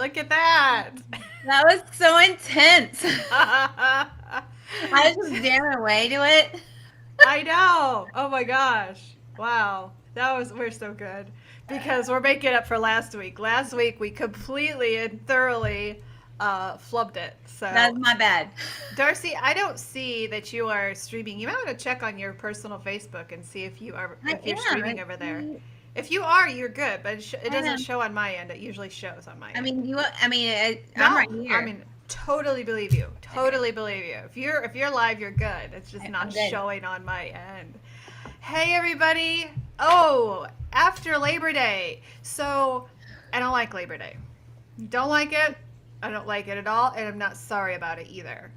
Look at that. That was so intense. I was just jamming away to it. I know. Oh my gosh. Wow. We're so good. Because we're making up for last week. Last week we completely and thoroughly flubbed it. That's So, my bad. Darcy, I don't see that you are streaming. You might want to check on your personal Facebook and see I if you're am. streaming over there. If you are, you're good, but it I doesn't am. show on my end. It usually shows on my I end. mean, I'm No, right I here. mean, totally believe you. Okay. Totally believe you. If you're live, you're good. It's just I'm not good. showing on my end. Hey everybody. Oh, after Labor Day. So, I don't like Labor Day. Don't like it. I don't like it at all, and I'm not sorry about it either.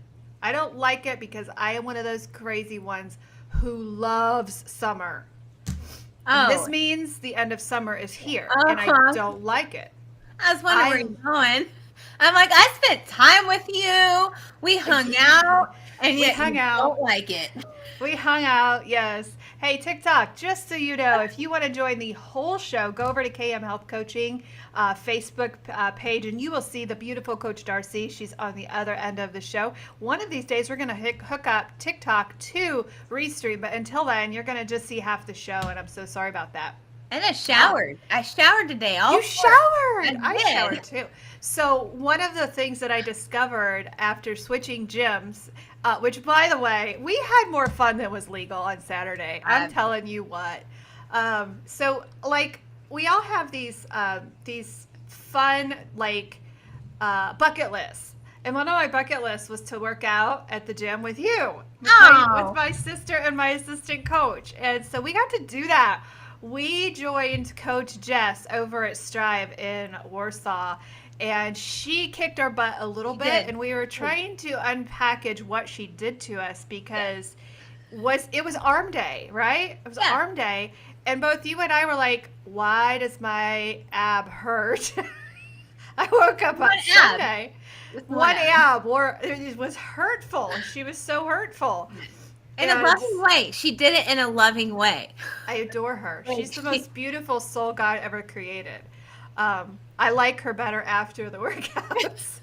I don't like it because I am one of those crazy ones who loves summer. And this Oh, means the end of summer is here, and I uh-huh. don't like it. I was wondering where I you're going. I'm like, I spent time with you. We hung out, and we yet hung you out. don't like it. We hung out, yes. Hey, TikTok, just so you know, if you want to join the whole show, go over to KM Health Coaching Facebook page and you will see the beautiful Coach Darcy. She's on the other end of the show. One of these days, we're going to hook up TikTok to Restream, but until then, you're going to just see half the show, and I'm so sorry about that. And I Um, showered. I showered today. you showered. I I showered did. too. So one of the things that I discovered after switching gyms, which by the way, we had more fun than was legal on Saturday. I'm Um, telling you what. So like we all have these fun like bucket lists. And one of my bucket lists was to work out at the gym with you, with oh, my sister and my assistant coach. And so we got to do that. We joined Coach Jess over at Strive in Warsaw, and she kicked our butt a little she bit. did. And we were trying to unpackage what she did to us Yeah. because it was arm day, right? It was Yeah. arm day, and both you and I were like, "Why does my ab hurt?" I woke up One on ab. Sunday. Just one One ab. ab, or it was hurtful. She was so hurtful, In a and loving way. She did it in a loving way. I adore her. Like She's the she, most beautiful soul God ever created. I like her better after the workouts.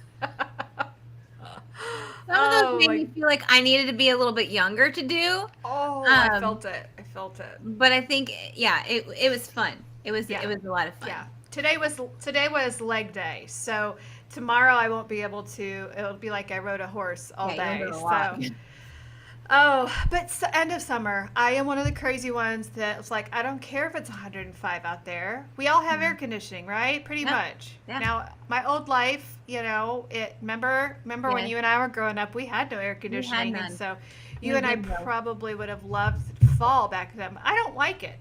some of those Oh made my! me feel like I needed to be a little bit younger to do. Oh, I Um, felt it. I felt it. but I think, yeah, it was fun. It Yeah, was a lot of fun. yeah. Today was leg day, so tomorrow I won't be able to. It'll be like I rode a horse all Yeah, you day. learned a lot. So oh, but end of summer. I am one of the crazy ones that's like, I don't care if it's 105 out there. We all have air conditioning, right? Pretty Yep. much. Yeah. Now, my old life, remember when Yes. you and I were growing up, we had no air We had conditioning. And none. so you We and I did though. probably would have loved fall back then. I don't like it.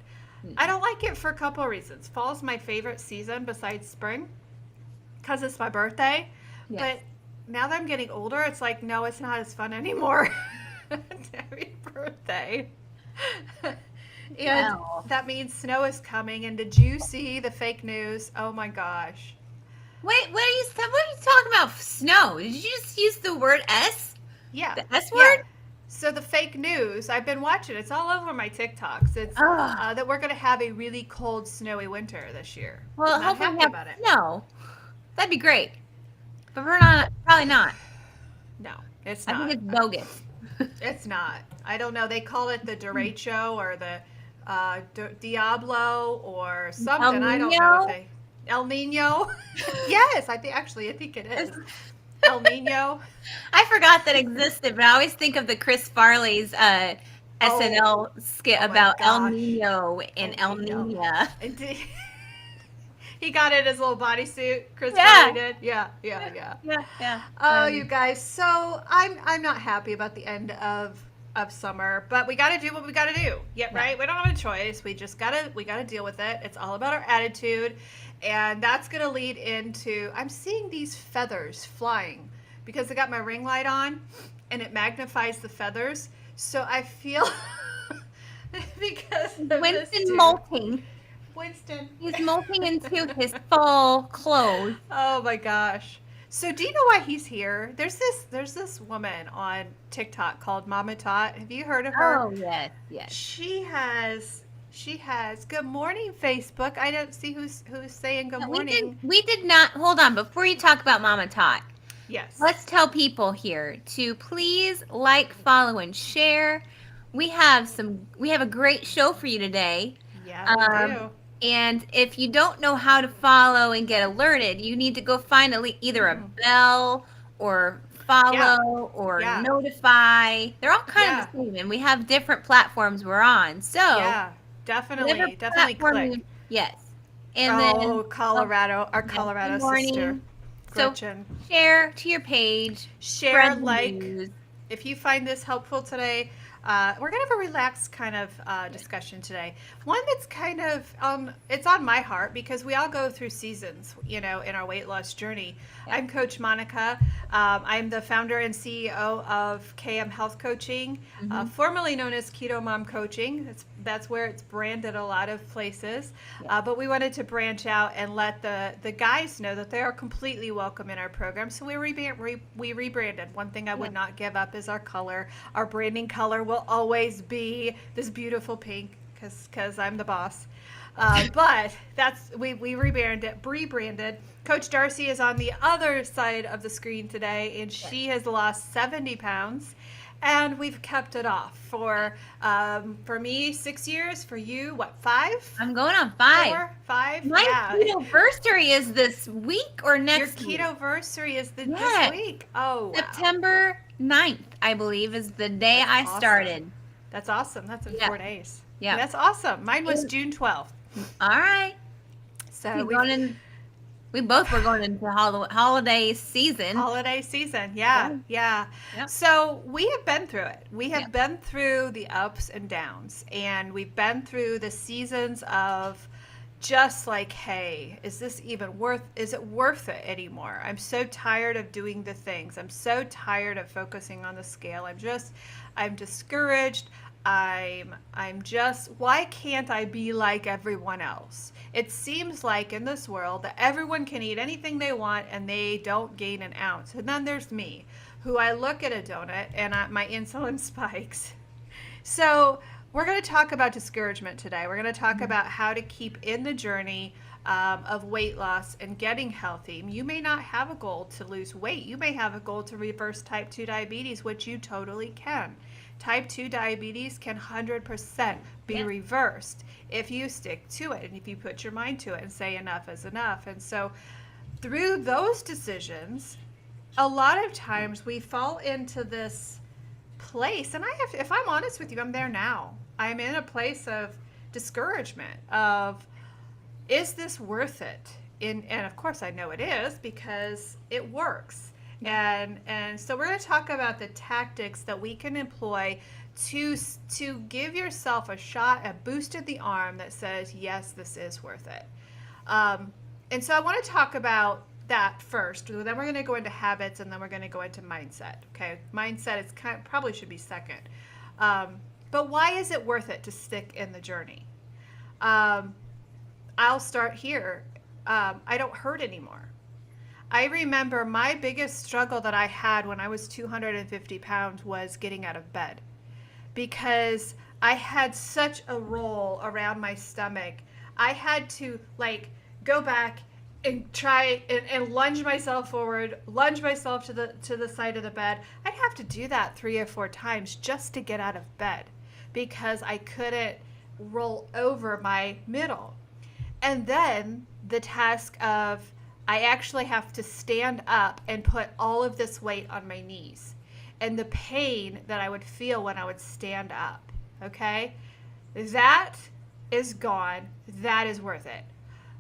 I Mm. don't like it for a couple of reasons. Fall is my favorite season besides spring because it's my birthday. Yes. But now that I'm getting older, it's like, no, it's not as fun anymore. Happy birthday. And Well, that means snow is coming. And did you see the fake news? Oh my gosh. wait, what are you talking about? Snow? Did you just use the word S? Yeah. The S Yeah. word? So the fake news, I've been watching. It's all over my TikToks. It's Oh, that we're going to have a really cold, snowy winter this year. well, Not hopefully we happy have about it. snow. That'd be great. But we're not, probably not. No, it's I think not. it's bogus. It's not. I don't know. They call it the derecho or the Diablo or El something. I don't know if Nino? they El Nino. Yes, I think it is El Nino. I forgot that existed, but I always think of the Chris Farley's Oh, SNL skit oh my about El gosh, Nino and El El Nino. Nina. And he got in his little bodysuit. Chris Farley Yeah. did. Yeah, yeah, yeah. Yeah, yeah. Oh, you guys. So I'm not happy about the end of summer, but we got to do what we got to do. Yeah, Yeah. right. We don't have a choice. We gotta deal with it. It's all about our attitude, and that's gonna lead into. I'm seeing these feathers flying because I got my ring light on, and it magnifies the feathers. So I feel because of this Winston too. molting. Winston. He's molting into his fall clothes. Oh my gosh. So do you know why he's here? There's this woman on TikTok called Mama Tot. Have you heard of her? Oh, yes, yes. She has She has. Good morning, Facebook. I don't see who's saying good No, morning. we did not. Hold on. Before you talk about Mama Tot, Yes. let's tell people here to please like, follow, and share. We have a great show for you today. Yeah, we do. And if you don't know how to follow and get alerted, you need to go find either a bell or follow or Yeah. notify. They're all kind Yeah. of the same, and we have different platforms we're on. So Yeah, whatever definitely platform click. yes. And then Colorado, our yes, Colorado good morning. sister, So Gretchen. share to your page. Share, spread the like, news. if you find this helpful today. We're gonna have a relaxed kind of discussion today. One that's kind of it's on my heart because we all go through seasons, in our weight loss journey. Yeah. I'm Coach Monica. I'm the founder and CEO of KM Health Coaching, formerly known as Keto Mom Coaching. That's where it's branded a lot of places. Yeah. But we wanted to branch out and let the guys know that they are completely welcome in our program. So we rebranded. One thing I would not give up is our color. Our branding color will always be this beautiful pink because I'm the boss. But we rebranded. Coach Darcy is on the other side of the screen today, and she has lost 70 pounds. And we've kept it off for me 6 years. For you, what, 5? I'm going on 5. 4, 5. My yeah. keto-versary is this week or next Your week? keto-versary is this week. Oh, wow. September 9th, I believe, is the day That's I awesome. started. That's awesome. That's in 4 days. Yeah. That's awesome. Mine was June 12th. All right. So we both were going into holiday season. Holiday season, yeah. Yeah. So we have been through it. We have been through the ups and downs, and we've been through the seasons of just like, hey, is it worth it anymore? I'm so tired of doing the things. I'm so tired of focusing on the scale. I'm discouraged. Why can't I be like everyone else? It seems like in this world that everyone can eat anything they want and they don't gain an ounce. And then there's me, who I look at a donut and my insulin spikes. So we're going to talk about discouragement today. We're going to talk about how to keep in the journey of weight loss and getting healthy. You may not have a goal to lose weight. You may have a goal to reverse type 2 diabetes, which you totally can. Type 2 diabetes can 100% be reversed if you stick to it and if you put your mind to it and say enough is enough. And so through those decisions, a lot of times we fall into this place, and if I'm honest with you, I'm there now. I'm in a place of discouragement of, is this worth it? And of course I know it is because it works. And so we're going to talk about the tactics that we can employ to give yourself a shot, a boost in the arm that says, yes, this is worth it. And so I want to talk about that first. Then we're going to go into habits, and then we're going to go into mindset. Okay, mindset is probably should be second. But why is it worth it to stick in the journey? I'll start here. I don't hurt anymore. I remember my biggest struggle that I had when I was 250 pounds was getting out of bed because I had such a roll around my stomach. I had to go back and try and lunge myself forward, lunge myself to the side of the bed. I'd have to do that 3 or 4 times just to get out of bed because I couldn't roll over my middle. And then the task of I actually have to stand up and put all of this weight on my knees. And the pain that I would feel when I would stand up, okay? That is gone. That is worth it.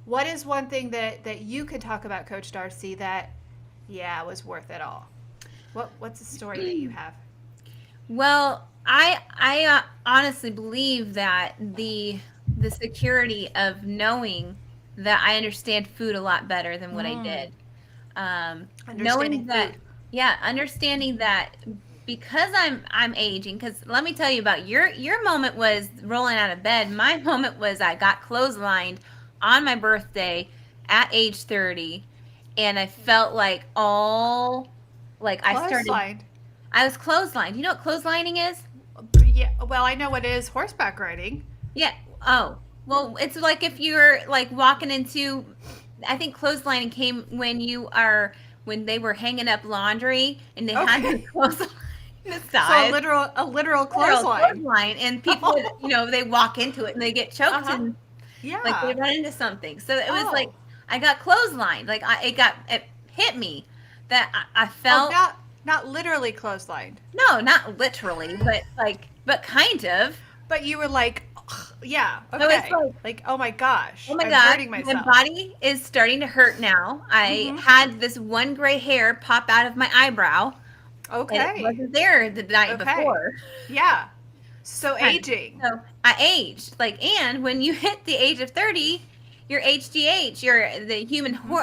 What is one thing that you could talk about, Coach Darcy, that, was worth it all? What's the story that you have? Well, I honestly believe that the security of knowing that I understand food a lot better than what I did. Knowing that, understanding that because I'm aging. Because let me tell you about your moment was rolling out of bed. My moment was I got clotheslined on my birthday at age 30, and I felt like I was clotheslined. You know what clotheslining is? Yeah. Well, I know what it is. Horseback riding. Yeah. Oh, well, it's like if you're like walking into, I think clotheslining came when they were hanging up laundry and they had the Okay. clothesline So aside, a literal literal clothesline. clothesline, and people, they walk into it and they get choked Uh-huh. and like they Yeah. run into something. So it was like Oh. I got clotheslined, like it hit me that I Oh, felt not literally clotheslined. no, not literally, but kind of. But you were like, "Ugh, yeah, So it's okay. like, Like, oh my gosh, oh my I'm God, hurting my myself. body is starting to hurt now. I Mm-hmm. had this one gray hair pop out of my eyebrow, and it Okay. wasn't there the night Okay. before. Yeah. So Kind of. aging. So I aged. Like, and when you hit the age of 30, your HGH, the human Mm-hmm.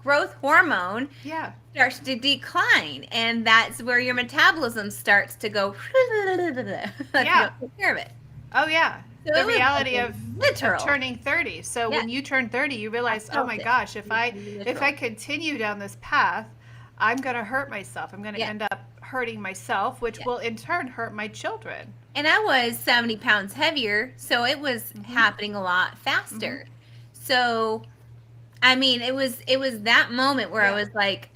growth hormone, Yeah. starts to decline, and that's where your metabolism starts to go if you Yeah. don't take care of it. Oh yeah. So The it was reality like of literal. turning 30. So Yeah. when you turn 30, you realize, oh felt my it. gosh, It was if I literal. continue down this path, I'm going to hurt myself. I'm going to Yeah. end up hurting myself, which Yeah. will in turn hurt my children. And I was 70 pounds heavier, so it was Mm-hmm. happening a lot Mm-hmm. faster. So, I mean, it was that moment where I Yeah. was like,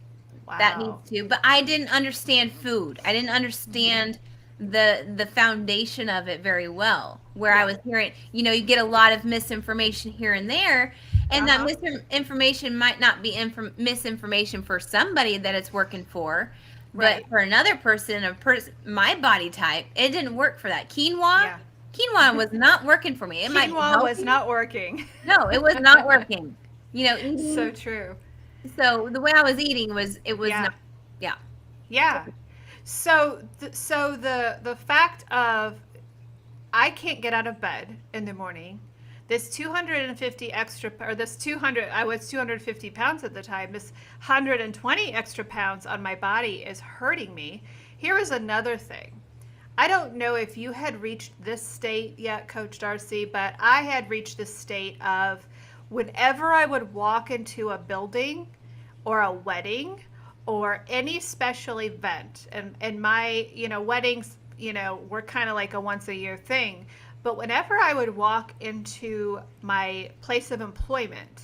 that Wow. needs to. But I didn't understand food. I didn't understand the foundation of it very well. Where I Yeah. was hearing, you get a lot of misinformation here and there, and that Uh-huh. misinformation might not be misinformation for somebody that it's working for, but Right. for another person, my body type, it didn't work for that. Quinoa, Yeah. quinoa was not working for me. It might be Quinoa was healthy. not working. No, it was not working. So Eating. true. So the way I was eating it was Yeah. not. Yeah. Yeah. So the fact of I can't get out of bed in the morning. This 250 extra, or this 200, I was 250 pounds at the time. This 120 extra pounds on my body is hurting me. Here is another thing. I don't know if you had reached this state yet, Coach Darcy, but I had reached this state of whenever I would walk into a building or a wedding or any special event, and my, weddings, were kind of like a once a year thing. But whenever I would walk into my place of employment,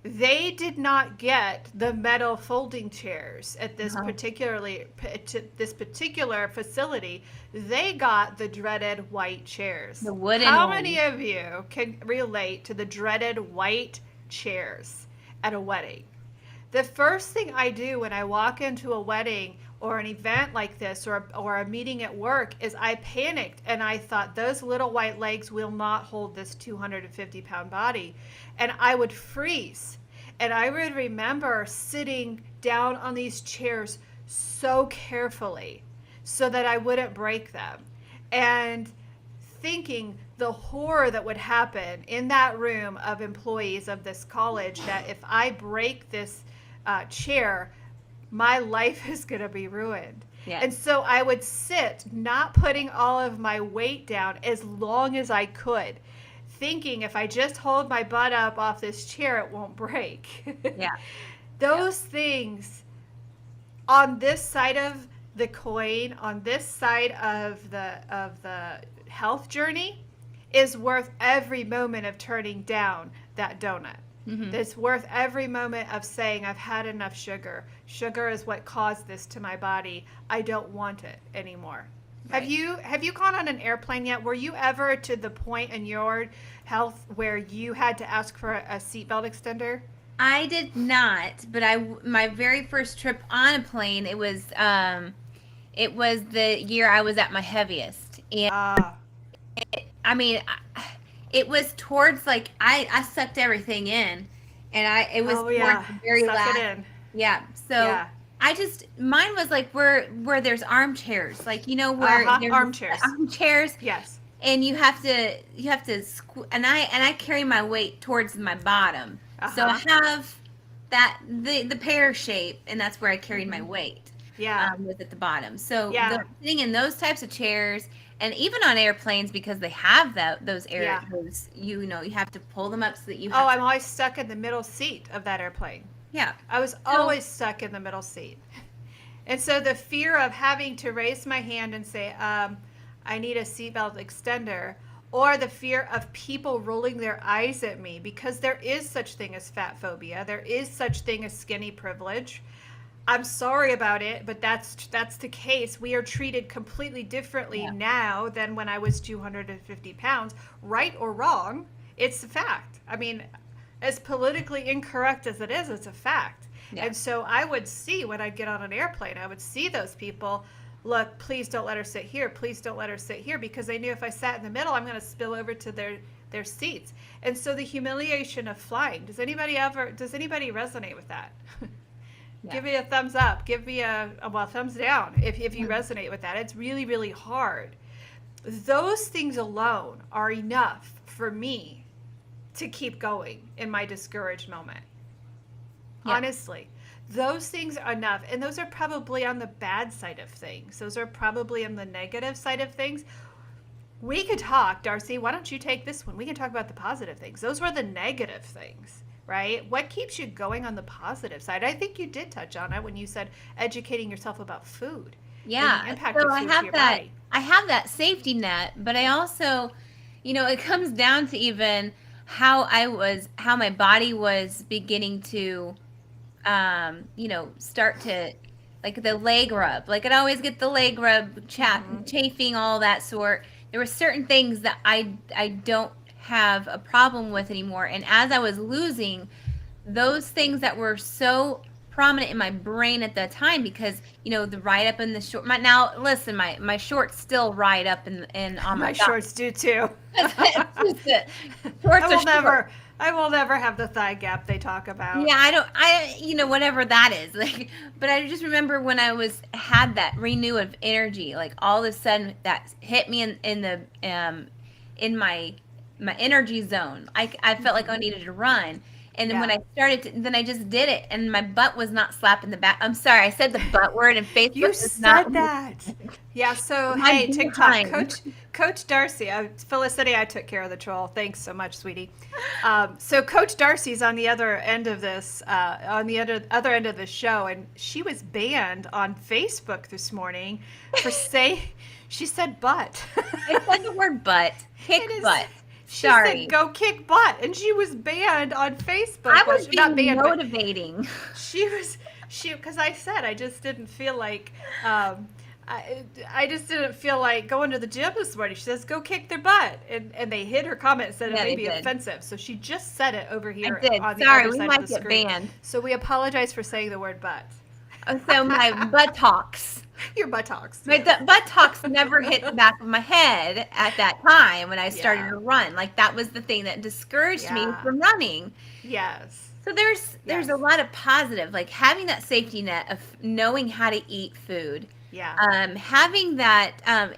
they did not get the metal folding chairs at Uh-huh. this particular facility. They got the dreaded white chairs. The wooden How one. many of you can relate to the dreaded white chairs at a wedding? The first thing I do when I walk into a wedding or an event like this or a meeting at work is I panicked and I thought those little white legs will not hold this 250-pound body. And I would freeze. And I would remember sitting down on these chairs so carefully so that I wouldn't break them. And thinking the horror that would happen in that room of employees of this college, that if I break this chair, my life is going to be ruined. Yeah. And so I would sit, not putting all of my weight down as long as I could, thinking if I just hold my butt up off this chair, it won't break. Yeah. Those things on this side of the coin, on this side of the health journey, is worth every moment of turning down that donut. Mm-hmm. It's worth every moment of saying, I've had enough sugar. Sugar is what caused this to my body. I don't want it anymore. Right. Have you gone on an airplane yet? Were you ever to the point in your health where you had to ask for a seatbelt extender? I did not, but my very first trip on a plane, it was the year I was at my heaviest, and Ah, I mean, it was towards like I sucked everything in, and it was oh towards yeah, the very suck last. it in. Yeah, so Yeah. mine was like where there's armchairs, like where Uh-huh, there's armchairs. armchairs, Yes. and you have to and I carry my weight towards my bottom, so I Uh-huh. have that the pear shape, and that's where I carried my Mhm. weight. Yeah. Was at the bottom. So Yeah. sitting in those types of chairs, and even on airplanes, because they have those Yeah. those you have to pull them up so that you Oh, have. I'm always stuck in the middle seat of that airplane. Yeah. I was always stuck in the middle seat. And so the fear of having to raise my hand and say, I need a seatbelt extender, or the fear of people rolling their eyes at me, because there is such thing as fat phobia. There is such thing as skinny privilege. I'm sorry about it, but that's the case. We are treated completely differently now than when I was 250 pounds, right or wrong. It's a fact. I mean, as politically incorrect as it is, it's a fact. Yeah. And so I would see when I'd get on an airplane, I would see those people, look, please don't let her sit here. Please don't let her sit here, because they knew if I sat in the middle, I'm going to spill over to their seats. And so the humiliation of flying, does anybody resonate with that? Yeah. Give me a thumbs up. Give me a thumbs down if you resonate with that. It's really, really hard. Those things alone are enough for me to keep going in my discouraged moment. Yeah. Honestly, those things are enough. And those are probably on the bad side of things. Those are probably on the negative side of things. We could talk, Darcy, why don't you take this one? We can talk about the positive things. Those were the negative things. Right? What keeps you going on the positive side? I think you did touch on it when you said educating yourself about food. Yeah. And the impact of food to your body. I have that safety net, but I also, it comes down to even how my body was beginning to, start to, like the leg rub. Like I'd always get the leg rub, chafing, all that sort. There were certain things that I don't have a problem with anymore, and as I was losing those things that were so prominent in my brain at that time, because the ride up in the short, my shorts still ride up in on my shorts do too. I will never have the thigh gap they talk about. Yeah, whatever that is, like, but I just remember when I had that renew of energy, like all of a sudden that hit me in my energy zone. I felt like I needed to run. And then when I started then I just did it, and my butt was not slapped in the back. I'm sorry, I said the butt word, and Facebook you said that. Yeah, so hey, TikTok, Coach Darcy, Felicity, I took care of the troll. Thanks so much, sweetie. So Coach Darcy's on the other end of this, on the other end of the show, and she was banned on Facebook this morning for she said butt. I said the word butt. Kick butt. She said, go kick butt. And she was banned on Facebook. I was being motivating. Because I said, I just didn't feel like, I just didn't feel like going to the gym this morning. She says, go kick their butt. And they hid her comment and said it may be offensive. So she just said it over here on the other side of the screen. Banned. So we apologize for saying the word butt. So my buttocks. Your buttocks. My buttocks never hit the back of my head at that time when I started to run. Like that was the thing that discouraged me from running. Yes. So there's a lot of positive, like having that safety net of knowing how to eat food. Yeah. Having that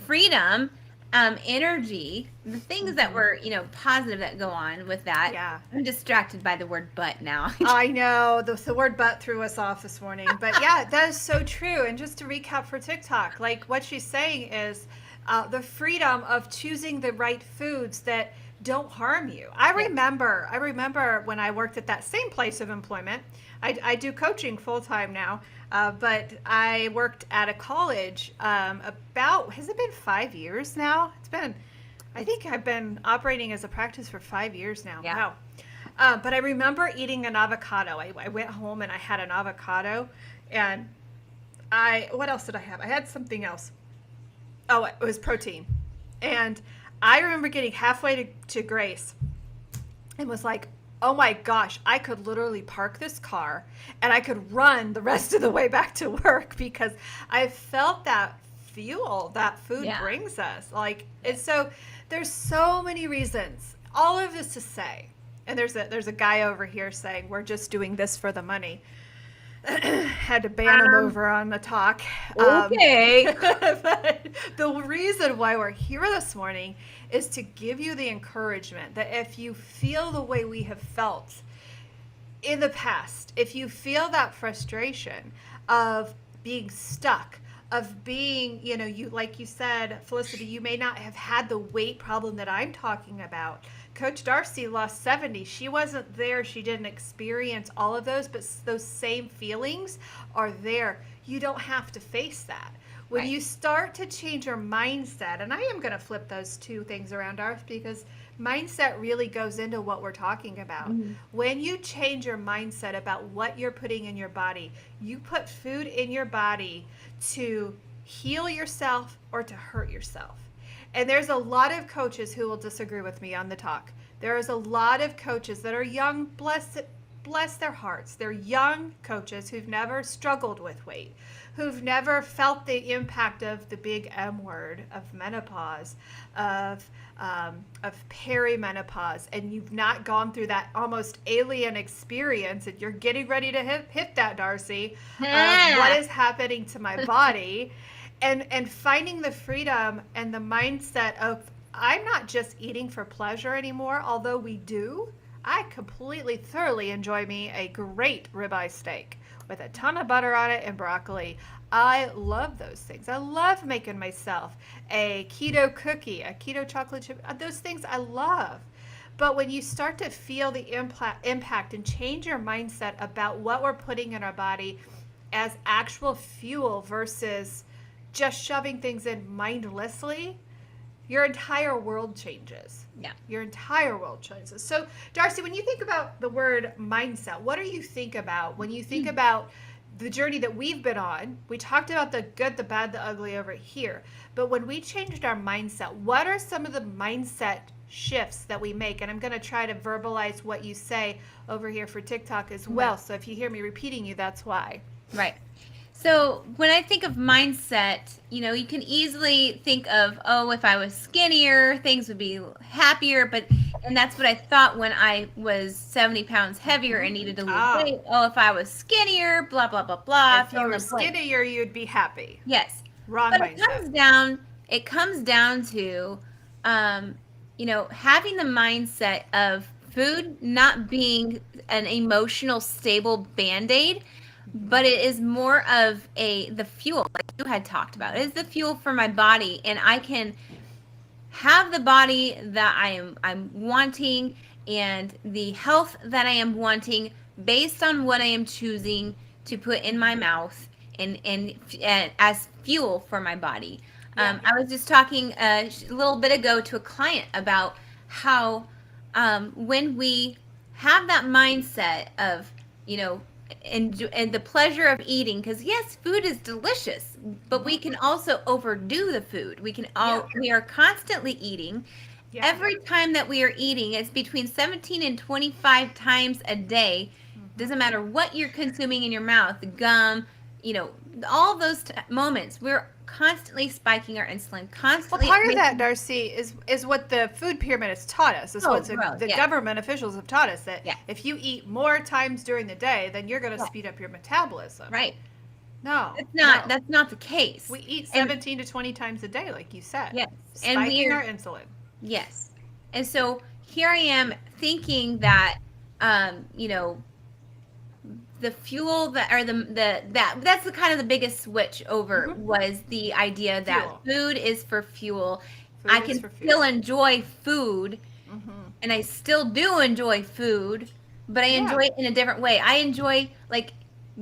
freedom, energy, the things that were, positive that go on with that. Yeah. I'm distracted by the word butt now. I know. The word butt threw us off this morning. But yeah, that is so true. And just to recap for TikTok, like what she's saying is the freedom of choosing the right foods that don't harm you. I remember when I worked at that same place of employment. I do coaching full time now. But I worked at a college has it been 5 years now? I think I've been operating as a practice for 5 years now. Yeah. Wow. But I remember eating an avocado. I went home and I had an avocado, and what else did I have? I had something else. Oh, it was protein. And I remember getting halfway to Grace and was like, oh my gosh, I could literally park this car and I could run the rest of the way back to work, because I felt that fuel that food brings us. And so there's so many reasons. All of this to say, and there's a guy over here saying we're just doing this for the money. Had to ban him over on the talk. Okay. But the reason why we're here this morning is to give you the encouragement that if you feel the way we have felt in the past, if you feel that frustration of being stuck, of being, you, like you said, Felicity, you may not have had the weight problem that I'm talking about. Coach Darcy lost 70. She wasn't there. She didn't experience all of those, but those same feelings are there. You don't have to face that. When Right. you start to change your mindset, and I am going to flip those two things around, Darth, because mindset really goes into what we're talking about. Mhm. When you change your mindset about what you're putting in your body, you put food in your body to heal yourself or to hurt yourself. And there's a lot of coaches who will disagree with me on the talk. There is a lot of coaches that are young, bless their hearts. They're young coaches who've never struggled with weight, who've never felt the impact of the big M word, of menopause, of perimenopause, and you've not gone through that almost alien experience, and you're getting ready to hit that, Darcy, of what is happening to my body, and finding the freedom and the mindset of, I'm not just eating for pleasure anymore, although we do. I completely, thoroughly enjoy me a great ribeye steak with a ton of butter on it and broccoli. I love those things. I love making myself a keto cookie, a keto chocolate chip. Those things I love. But when you start to feel the impact and change your mindset about what we're putting in our body as actual fuel versus just shoving things in mindlessly, your entire world changes. Yeah. Your entire world changes. So, Darcy, when you think about the word mindset, what do you think about when you think about the journey that we've been on? We talked about the good, the bad, the ugly over here. But when we changed our mindset, what are some of the mindset shifts that we make? And I'm going to try to verbalize what you say over here for TikTok as well. Right. So if you hear me repeating you, that's why. Right. So when I think of mindset, you can easily think of, oh, if I was skinnier, things would be happier. And that's what I thought when I was 70 pounds heavier and needed to lose weight. Oh, if I was skinnier, blah, blah, blah, blah. If you were skinnier, you'd be happy. Yes. Wrong but mindset. It comes down to, having the mindset of food not being an emotional stable Band-Aid, but it is more of the fuel, like you had talked about. It is the fuel for my body, and I can have the body that I'm wanting and the health that I am wanting based on what I am choosing to put in my mouth and as fuel for my body. Yeah. I was just talking a little bit ago to a client about how when we have that mindset of, and the pleasure of eating, because yes, food is delicious, but we can also overdo the food. We are constantly eating. Yeah. Every time that we are eating, it's between 17 and 25 times a day. Doesn't matter what you're consuming in your mouth, the gum, all those moments, we're constantly spiking our insulin, constantly. Well, part of that, Darcy, is what the food pyramid has taught us. Is what the government officials have taught us, that if you eat more times during the day, then you're going to speed up your metabolism. Right. No. That's not the case. We eat 17 to 20 times a day, like you said. Yes. Spiking our insulin. Yes. And so here I am thinking that, the fuel that's the kind of the biggest switch over was the idea that food is for fuel. I can still enjoy food, and I still do enjoy food, but I enjoy it in a different way. I enjoy, like,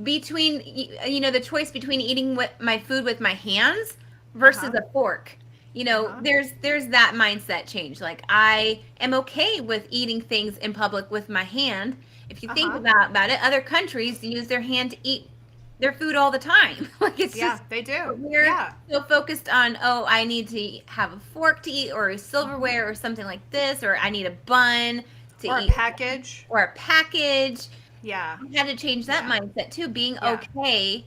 between the choice between eating my food with my hands versus a fork. There's that mindset change. Like, I am okay with eating things in public with my hand. If you think about it, other countries use their hand to eat their food all the time. Like, it's they do. We're so focused on, I need to have a fork to eat, or a silverware, or something like this, or I need a bun to eat, or a package. Yeah, I had to change that mindset too. Being okay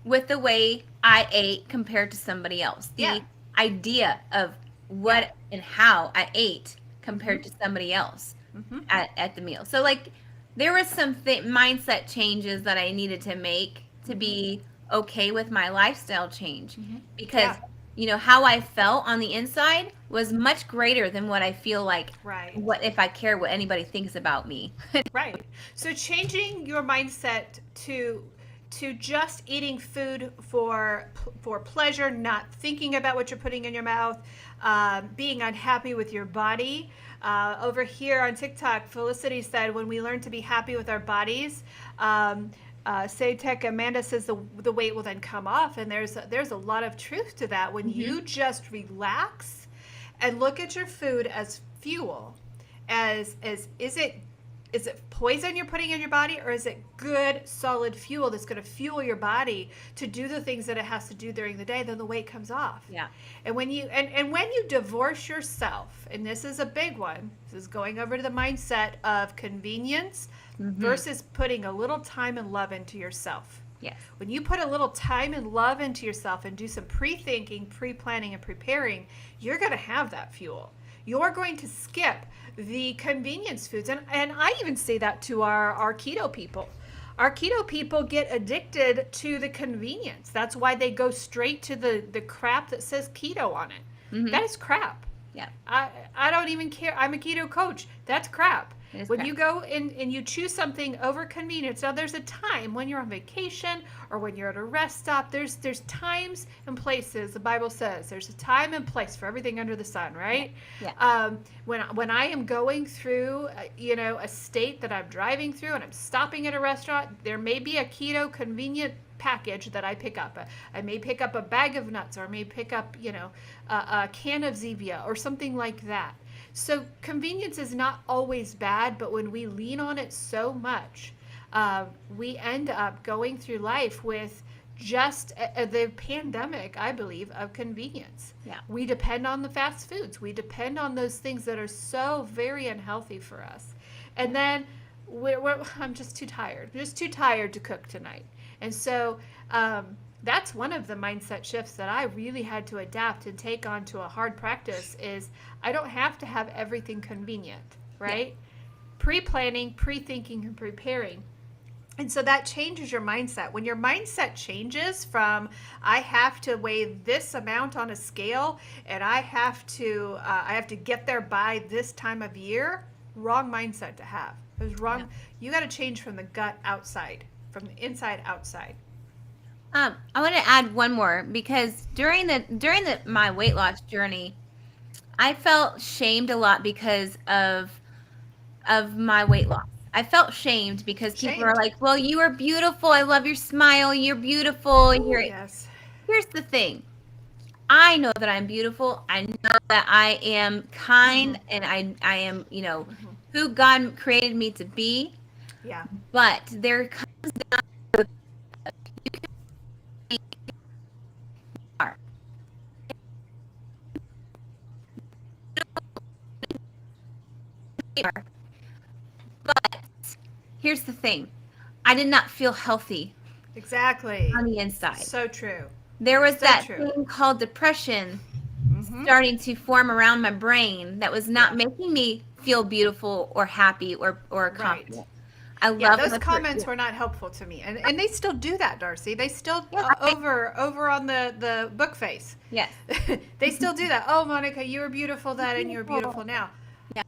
with the way I ate compared to somebody else. The idea of what and how I ate compared to somebody else at the meal. So, like, there was some mindset changes that I needed to make to be okay with my lifestyle change, because how I felt on the inside was much greater than what I feel like. Right. What if I care what anybody thinks about me? Right. So changing your mindset to just eating food for pleasure, not thinking about what you're putting in your mouth, being unhappy with your body. Over here on TikTok, Felicity said, when we learn to be happy with our bodies, Say Tech Amanda says the weight will then come off, and there's a lot of truth to that when you just relax and look at your food as fuel. As is it poison you're putting in your body, or is it good solid fuel that's going to fuel your body to do the things that it has to do during the day? Then the weight comes off. Yeah. And when you when you divorce yourself, and this is a big one, this is going over to the mindset of convenience versus putting a little time and love into yourself. Yes. When you put a little time and love into yourself and do some pre-thinking, pre-planning, and preparing, you're going to have that fuel. You're going to skip the convenience foods. And I even say that to our keto people. Our keto people get addicted to the convenience. That's why they go straight to the crap that says keto on it. That is crap. Yeah. I don't even care. I'm a keto coach. That's crap. When crap. you go and you choose something over convenience, now there's a time when you're on vacation or when you're at a rest stop, there's times and places. The Bible says there's a time and place for everything under the sun, right? Yeah. When I am going through, a state that I'm driving through and I'm stopping at a restaurant, there may be a keto convenient package that I pick up. I may pick up a bag of nuts, or I may pick up, a can of Zevia or something like that. So convenience is not always bad, but when we lean on it so much, we end up going through life with just the pandemic, I believe, of convenience. Yeah. We depend on the fast foods. We depend on those things that are so very unhealthy for us. And then I'm just too tired. I'm just too tired to cook tonight. And so that's one of the mindset shifts that I really had to adapt and take on to a hard practice is I don't have to have everything convenient, right? Yeah. Pre-planning, pre-thinking, and preparing. And so that changes your mindset. When your mindset changes from I have to weigh this amount on a scale and I have to get there by this time of year, wrong mindset to have. It was wrong. Yeah. You got to change from the gut outside, from the inside outside. I want to add one more because during my weight loss journey, I felt shamed a lot because of my weight loss. I felt shamed because people are like, "Well, you are beautiful. I love your smile. You're beautiful." Yes. Here's the thing. I know that I'm beautiful. I know that I am kind and I am, who God created me to be. Yeah. But there comes down to but here's the thing. I did not feel healthy. Exactly. On the inside. So true. There was thing called depression starting to form around my brain that was not making me feel beautiful or happy or confident. Right. I love those comments were not helpful to me, and they still do that, Darcy. They still over on the book face. Yes, they still do that. Oh, Monica, you were beautiful then, and you're beautiful now. Yeah,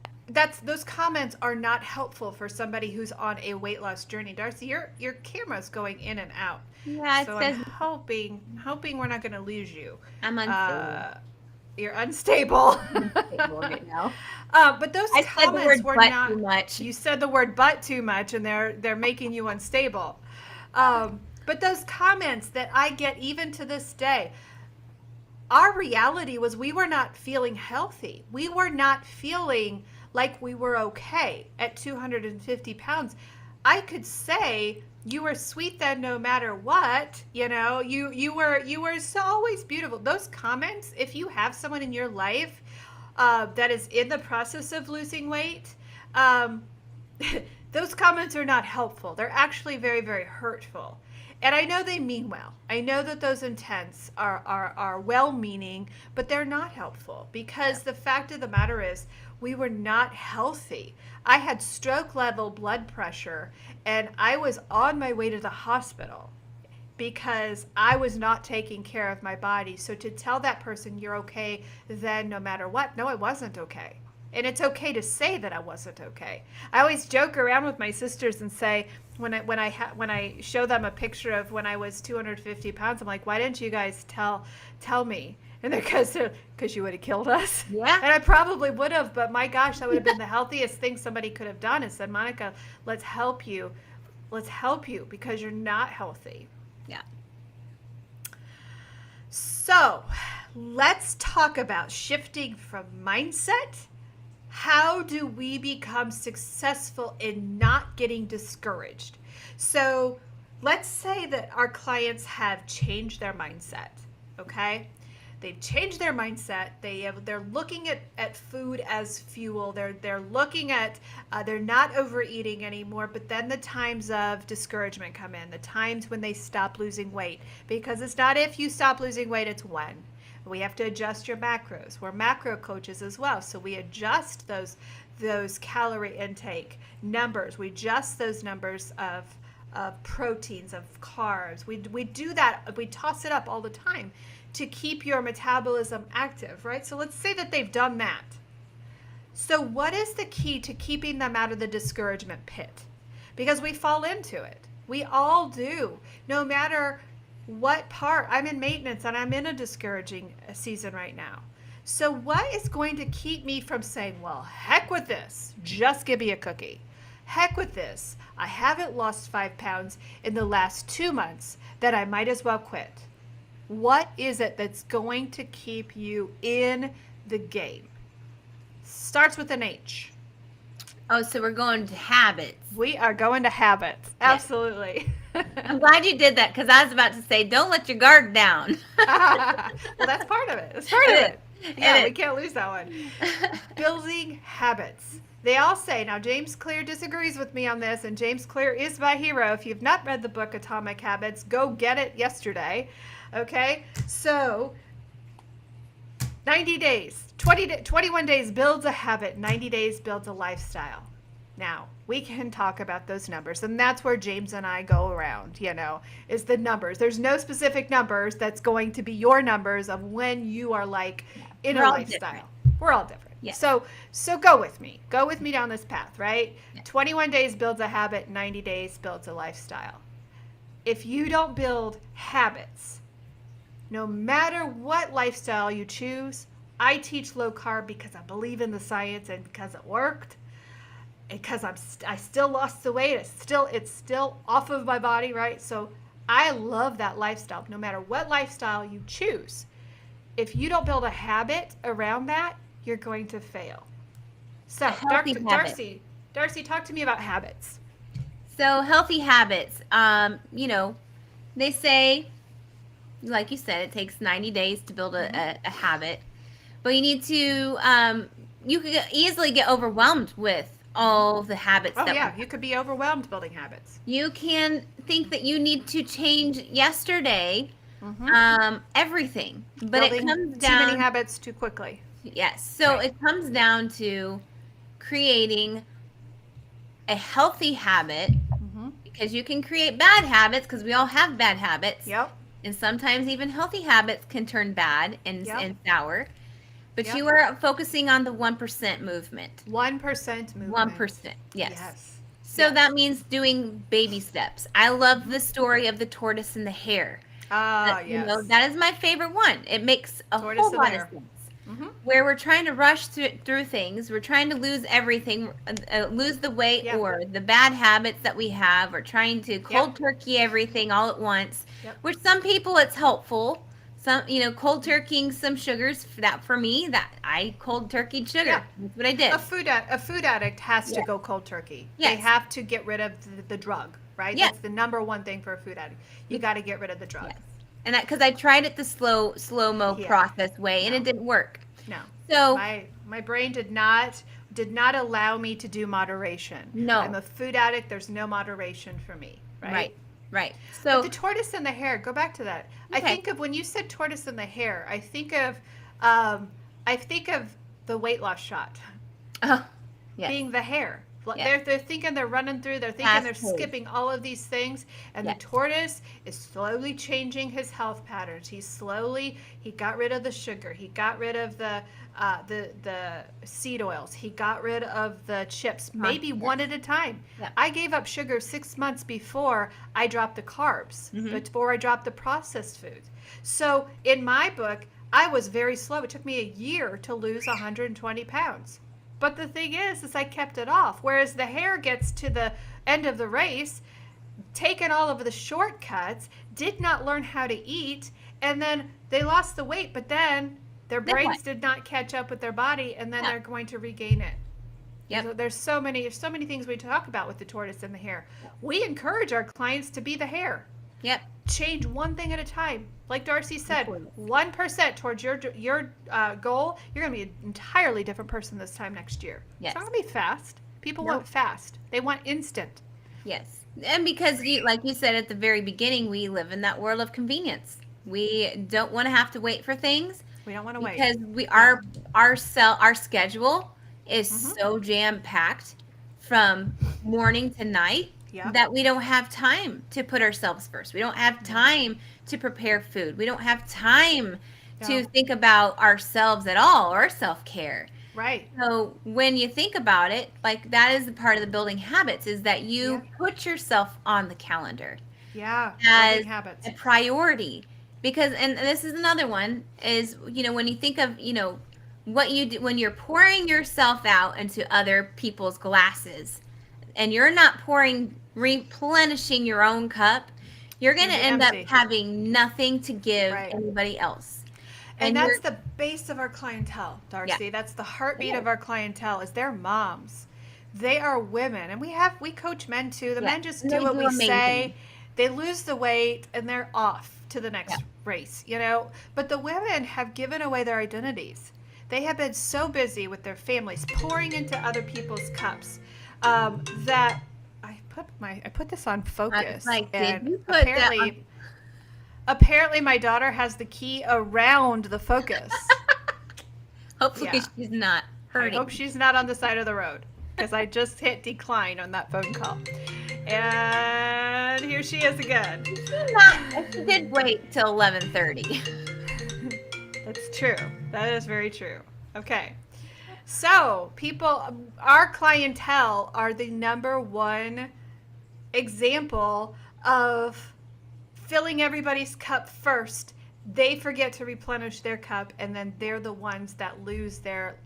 those comments are not helpful for somebody who's on a weight loss journey. Darcy, your camera's going in and out. Yeah, so I'm hoping we're not going to lose you. I'm unstable. You're unstable. Unstable right now. But those comments were not too much. You said the word "but" too much, and they're making you unstable. But those comments that I get even to this day, our reality was we were not feeling healthy. We were not feeling like we were okay at 250 pounds. I could say you were sweet then no matter what, you were so always beautiful. Those comments, if you have someone in your life that is in the process of losing weight, those comments are not helpful. They're actually very, very hurtful. And I know they mean well. I know that those intents are well-meaning, but they're not helpful because the fact of the matter is we were not healthy. I had stroke-level blood pressure, and I was on my way to the hospital because I was not taking care of my body. So to tell that person you're okay then no matter what, no, I wasn't okay. And it's okay to say that I wasn't okay. I always joke around with my sisters and say, when I show them a picture of when I was 250 pounds, I'm like, why didn't you guys tell me? And they're because you would have killed us. Yeah. And I probably would have, but my gosh, that would have been the healthiest thing somebody could have done is said, Monica, let's help you Let's help you because you're not healthy. Yeah. So let's talk about shifting from mindset. How do we become successful in not getting discouraged? So let's say that our clients have changed their mindset, okay? They've changed their mindset. They're looking at food as fuel. They're looking at they're not overeating anymore. But then the times of discouragement come in. The times when they stop losing weight, because it's not if you stop losing weight, it's when. We have to adjust your macros. We're macro coaches as well, so we adjust those calorie intake numbers. We adjust those numbers of proteins, of carbs. We do that. We toss it up all the time to keep your metabolism active, right? So let's say that they've done that. So what is the key to keeping them out of the discouragement pit? Because we fall into it. We all do. No matter what part. I'm in maintenance and I'm in a discouraging season right now. So what is going to keep me from saying, well, heck with this, just give me a cookie. Heck with this, I haven't lost 5 pounds in the last 2 months, that I might as well quit. What is it that's going to keep you in the game? Starts with an H. Oh, so we're going to habits. We are going to habits. Absolutely. I'm glad you did that, because I was about to say, don't let your guard down. Well, that's part of it. It's part of it. Yeah, we can't lose that one. Building habits. They all say, now James Clear disagrees with me on this, and James Clear is my hero. If you've not read the book Atomic Habits, go get it yesterday. Okay? So 90 days, 21 days builds a habit, 90 days builds a lifestyle. Now, we can talk about those numbers, and that's where James and I go around, is the numbers. There's no specific numbers that's going to be your numbers of when you are like in a lifestyle. Different. We're all different. Yeah. So go with me. Go with me down this path, right? Yeah. 21 days builds a habit, 90 days builds a lifestyle. If you don't build habits, no matter what lifestyle you choose, I teach low carb because I believe in the science and because it worked. Because I still lost the weight. It's still off of my body, right? So I love that lifestyle. No matter what lifestyle you choose, if you don't build a habit around that, you're going to fail. So Darcy, talk to me about habits. So healthy habits, they say, like you said, it takes 90 days to build a habit, but you need to, you could easily get overwhelmed with all the habits. You could be overwhelmed building habits. You can think that you need to change yesterday, everything, but building it comes down too many habits too quickly. Yes. So It comes down to creating a healthy habit, because you can create bad habits, because we all have bad habits. Yep. And sometimes even healthy habits can turn bad and sour. But you are focusing on the 1% movement. 1% movement. 1%. Yes. So that means doing baby steps. I love the story of the tortoise and the hare. Yes. That is my favorite one. It makes a whole lot of sense. Where we're trying to rush through things, we're trying to lose everything, lose the weight or the bad habits that we have, or trying to cold turkey everything all at once. Which some people it's helpful. Some, cold turkeying some sugars. For me, that I cold turkeyed sugar. Yeah. That's what I did. A food addict has to go cold turkey. Yes. They have to get rid of the drug, right? Yes. That's the number one thing for a food addict. You got to get rid of the drug. Yes. And that, because I tried it the slow-mo process way, and it didn't work. No. So my brain did not allow me to do moderation. No. I'm a food addict. There's no moderation for me. Right. So but the tortoise and the hare. Go back to that. Okay. I think of when you said tortoise and the hare. I think of the weight loss shot. Being the hare. Yes. They're thinking they're running through. They're thinking they're skipping all of these things, and the tortoise is slowly changing his health patterns. He got rid of the sugar. He got rid of the seed oils. He got rid of the chips, maybe one at a time. Yep. I gave up sugar 6 months before I dropped the carbs, before I dropped the processed foods. So in my book, I was very slow. It took me a year to lose 120 pounds. But the thing is I kept it off. Whereas the hare gets to the end of the race, taken all of the shortcuts, did not learn how to eat, and then they lost the weight, but then their Then brains what? did not catch up with their body, and then Yeah. they're going to regain it. Yep. There's so many things we talk about with the tortoise and the hare. We encourage our clients to be the hare. Yep. Change one thing at a time. Like Darcy said, Important. 1% towards your goal, you're going to be an entirely different person this time next year. Yes. It's not going to be fast. People Nope. want fast. They want instant. Yes. And because like you said at the very beginning, we live in that world of convenience. We don't want to have to wait for things We don't want to wait. because our schedule is so jam packed from morning to night Yeah. that we don't have time to put ourselves first. We don't have time to prepare food. We don't have time to No. think about ourselves at all or self-care. Right. So when you think about it, like that is the part of the building habits is that you Yeah. put yourself on the calendar Yeah. as Building habits. a priority. Because, and this is another one, is, when you think of, what you do when you're pouring yourself out into other people's glasses and you're not replenishing your own cup, you're going to You're end up empty. having nothing to give Right. anybody else. And that's you're- the base of our clientele, Darcy. Yeah. That's the heartbeat Yeah. of our clientele is they're moms. They are women. And we coach men too. The Yeah. men just And do they what do we amazing. say. They lose the weight and they're off to the next Yeah. race, But the women have given away their identities. They have been so busy with their families, pouring into other people's cups, that I put this on focus. like, did and you put that on- apparently my daughter has the key around the focus. Hopefully Yeah. she's not I hurting. hope she's not on the side of the road because I just hit decline on that phone call. And here she is again. She did wait till 11:30. That's true. That is very true. Okay. So, our clientele are the number one example of filling everybody's cup first. They forget to replenish their cup, and then they're the ones that lose their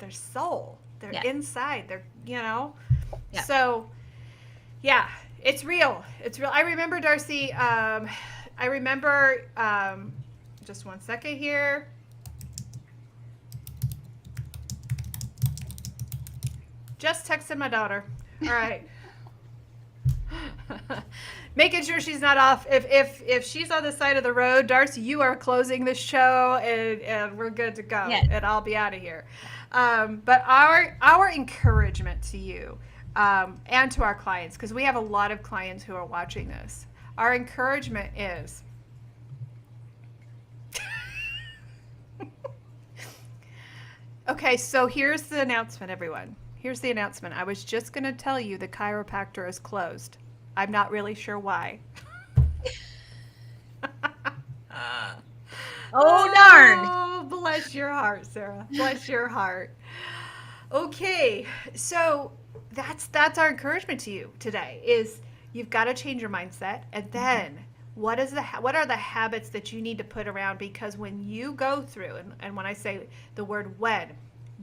soul, their Yeah. inside, Yeah. So, yeah, it's real. It's real. I remember, Darcy, just one second here. Just texted my daughter. All right. Making sure she's not off. If she's on the side of the road, Darcy, you are closing the show and we're good to go. Yes. And I'll be out of here. But our encouragement to you and to our clients, because we have a lot of clients who are watching this, our encouragement is okay, so here's the announcement, everyone. Here's the announcement. I was just going to tell you the chiropractor is closed. I'm not really sure why. Oh, darn. Oh, bless your heart, Sarah. Bless your heart. Okay, so that's our encouragement to you today is you've got to change your mindset, and then what are the habits that you need to put around, because when you go through, and when I say the word when,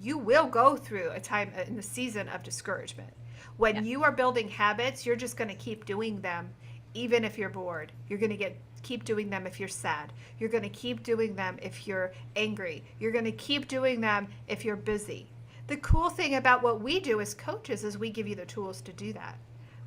you will go through a time in the season of discouragement. When Yeah. you are building habits, you're just going to keep doing them even if you're bored. You're going to keep doing them if you're sad. You're going to keep doing them if you're angry. You're going to keep doing them if you're busy. The cool thing about what we do as coaches is we give you the tools to do that.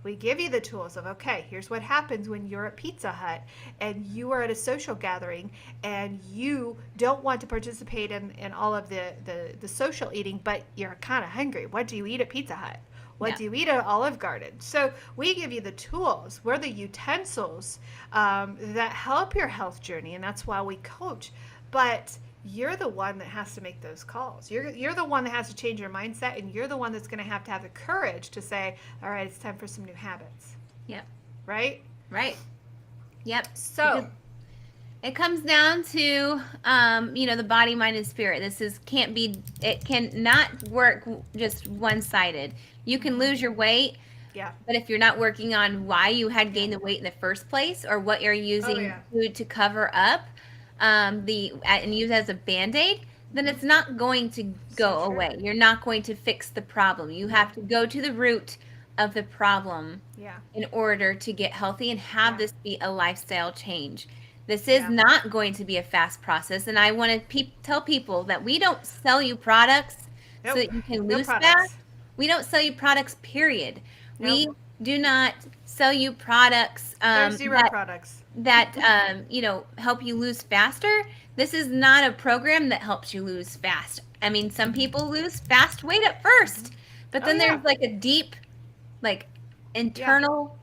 We give you the tools of, okay, here's what happens when you're at Pizza Hut and you are at a social gathering and you don't want to participate in all of the social eating, but you're kind of hungry. What do you eat at Pizza Hut? What do you eat at Olive Garden? So we give you the tools. We're the utensils that help your health journey, and that's why we coach. But you're the one that has to make those calls. You're the one that has to change your mindset, and you're the one that's going to have the courage to say, all right, it's time for some new habits. Yep. Right? Right. Yep. So Because it comes down to, the body, mind, and spirit. It cannot work just one-sided. You can lose your weight, yeah. but if you're not working on why you had gained the weight in the first place or what you're using yeah. food to cover up, and use as a Band-Aid, then it's not going to go So true. away. You're not going to fix the problem. You have to go to the root of the problem Yeah. in order to get healthy and have Yeah. this be a lifestyle change. This is Yeah. not going to be a fast process. And I want to tell people that we don't sell you products so Nope. that you can No lose fat. products. We don't sell you products, period. Nope. We do not sell you products There's zero products. help you lose faster. This is not a program that helps you lose fast. I mean, some people lose fast weight at first, but Oh then yeah. there's like a deep, like Yeah. internal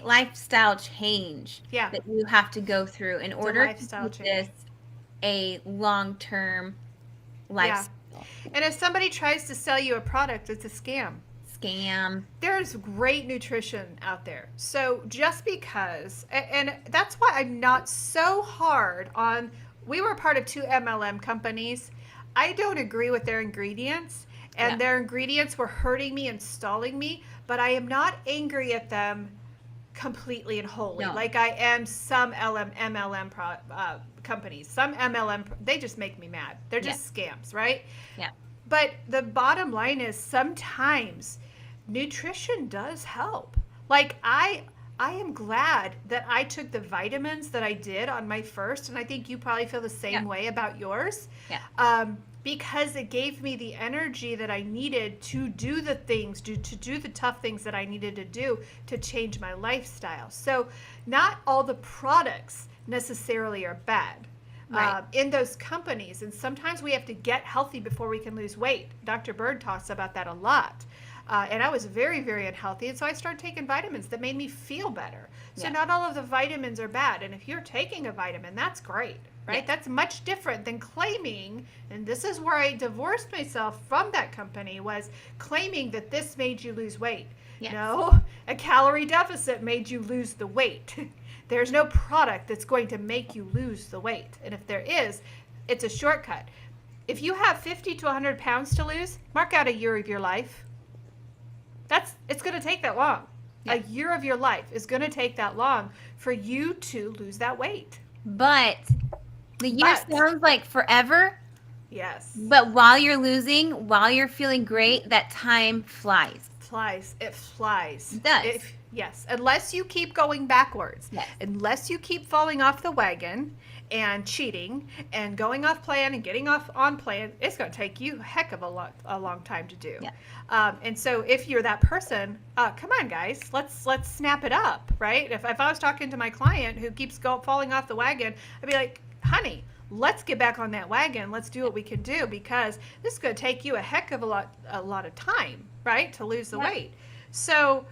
lifestyle change Yeah. that you have to go through in It's a order to lifestyle make change. this a long-term Yeah. lifestyle. And if somebody tries to sell you a product, it's a scam. Scam. There's great nutrition out there. So just because, and that's why I'm not so hard on, we were part of two MLM companies. I don't agree with their ingredients, and Yeah. their ingredients were hurting me and stalling me, but I am not angry at them completely and wholly. No. Like I am some MLM companies. Some MLM, they just make me mad. They're just scams, right? Yeah. But the bottom line is sometimes nutrition does help. Like I am glad that I took the vitamins that I did on my first, and I think you probably feel the same Yeah. way about yours. Yeah. Because it gave me the energy that I needed to do the things, to do the tough things that I needed to do to change my lifestyle. So not all the products necessarily are bad. Right. In those companies, and sometimes we have to get healthy before we can lose weight. Dr. Bird talks about that a lot. And I was very, very unhealthy, and so I started taking vitamins that made me feel better. So Yeah. not all of the vitamins are bad, and if you're taking a vitamin, that's great, right? Yeah. That's much different than claiming, and this is where I divorced myself from that company, was claiming that this made you lose weight. Yes. No, a calorie deficit made you lose the weight. There's no product that's going to make you lose the weight, and if there is, it's a shortcut. If you have 50 to 100 pounds to lose, mark out a year of your life. It's going to take that long. Yeah. A year of your life is going to take that long for you to lose that weight. But the year But- sounds like forever. Yes. But while you're losing, while you're feeling great, that time flies. It flies. It does. Yes. Unless you keep going backwards. Yes. Unless you keep falling off the wagon and cheating and going off plan and getting off on plan, it's going to take you a heck of a long time to do. Yeah. And so if you're that person, come on, guys, let's snap it up, right? If I was talking to my client who keeps falling off the wagon, I'd be like, honey, let's get back on that wagon. Let's do what we can do, because this is going to take you a heck of a lot of time, right, to lose the Yeah. weight. So,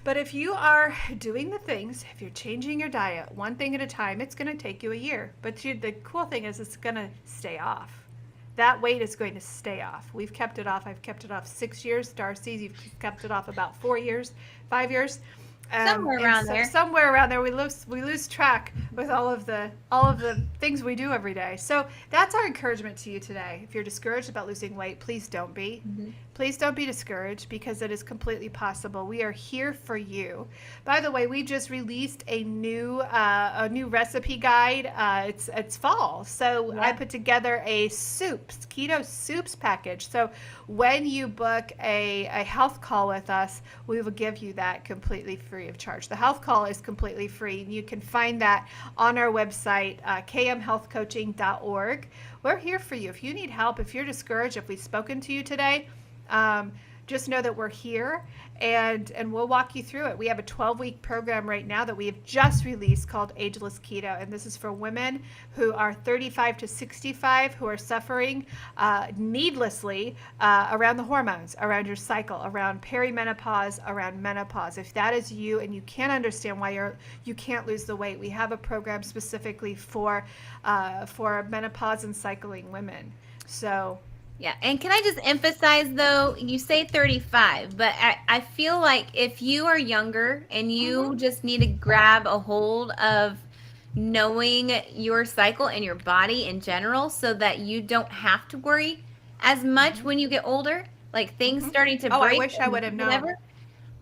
but if you are doing the things, if you're changing your diet one thing at a time, it's going to take you a year. But the cool thing is it's going to stay off. That weight is going to stay off. We've kept it off. I've kept it off 6 years. Darcy, you've kept it off about 4 years, 5 years. Somewhere around there. Somewhere around there, we lose track with all of the things we do every day. So that's our encouragement to you today. If you're discouraged about losing weight, please don't be. Mm-hmm. Please don't be discouraged, because it is completely possible. We are here for you. By the way, we just released a new recipe guide. It's fall, so Yeah. I put together a keto soups package. So when you book a health call with us, we will give you that completely free of charge. The health call is completely free. You can find that on our website, kmhealthcoaching.org. We're here for you. If you need help, if you're discouraged, if we've spoken to you today, just know that we're here, and we'll walk you through it. We have a 12-week program right now that we have just released called Ageless Keto, and this is for women who are 35 to 65 who are suffering needlessly around the hormones, around your cycle, around perimenopause, around menopause. If that is you and you can't understand why you can't lose the weight, we have a program specifically for menopause and cycling women. So. Yeah, and can I just emphasize, though, you say 35, but I feel like if you are younger and you just need to grab a hold of knowing your cycle and your body in general so that you don't have to worry as much when you get older, like things starting to break. I wish I would have known. whatever.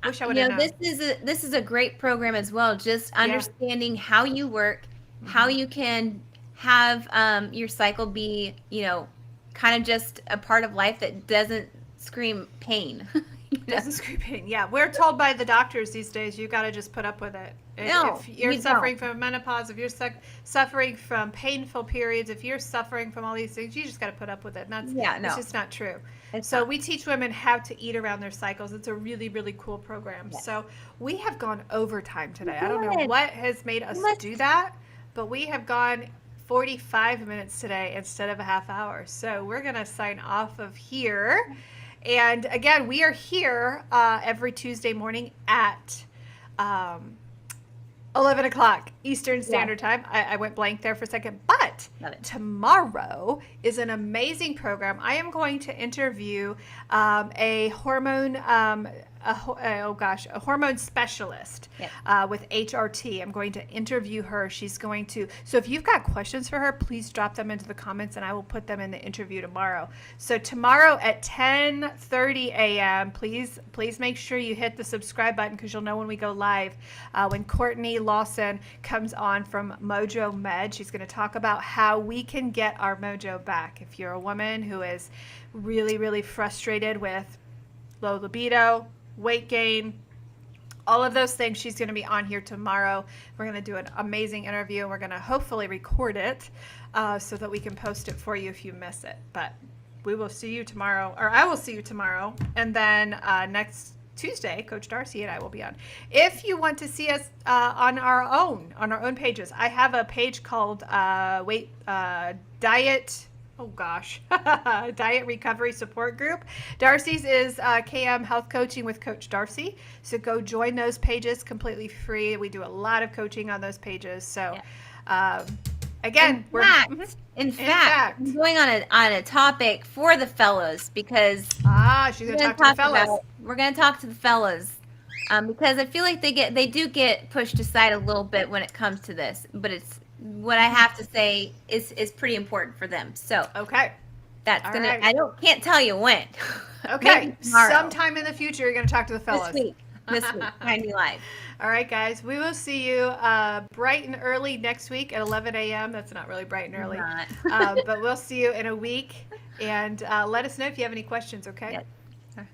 Wish I would have known. This is a great program as well, just understanding how you work, how you can have your cycle be, kind of just a part of life that doesn't scream pain. Doesn't screw pain. Yeah, we're told by the doctors these days you got to just put up with it. No, If you're you suffering from menopause, if you're suffering from painful periods, if you're suffering from all these things, you just got to put up with it. And that's Yeah, no. it's just not true. It's So not. we teach women how to eat around their cycles. It's a really, really cool program. Yes. So we have gone overtime today. I don't know Good. what has made us must- do that, but we have gone 45 minutes today instead of a half hour. So we're going to sign off of here. And again, we are here every Tuesday morning at 11 o'clock Eastern Standard Time. I went blank there for a second. But Love it. tomorrow is an amazing program. I am going to interview a hormone a hormone specialist Yep. with HRT. I'm going to interview her. She's going to, so if you've got questions for her, please drop them into the comments and I will put them in the interview tomorrow. So tomorrow at 10:30 a.m., please make sure you hit the subscribe button because you'll know when we go live. When Courtney Lawson comes on from Mojo Med, she's going to talk about how we can get our mojo back. If you're a woman who is really, really frustrated with low libido, weight gain, all of those things, she's going to be on here tomorrow. We're going to do an amazing interview and we're going to hopefully record it so that we can post it for you if you miss it. But we will see you tomorrow, or I will see you tomorrow. And then next Tuesday, Coach Darcy and I will be on. If you want to see us on our own pages, I have a page called Diet. Oh gosh, Diet Recovery Support Group. Darcy's is KM Health Coaching with Coach Darcy. So go join those pages, completely free. We do a lot of coaching on those pages. So again, In fact, I'm going on a topic for the fellows because she's gonna talk to the fellas. We're gonna talk to the fellows because I feel like they do get pushed aside a little bit when it comes to this, but it's what I have to say is pretty important for them. So Okay. that's All gonna. right. I can't tell you when. Okay. Maybe tomorrow. Sometime in the future, you're gonna talk to the fellas. This week. Find me live. All right, guys. We will see you bright and early next week at 11 a.m. That's not really bright and early, Not. but we'll see you in a week. And let us know if you have any questions. Okay. Yes.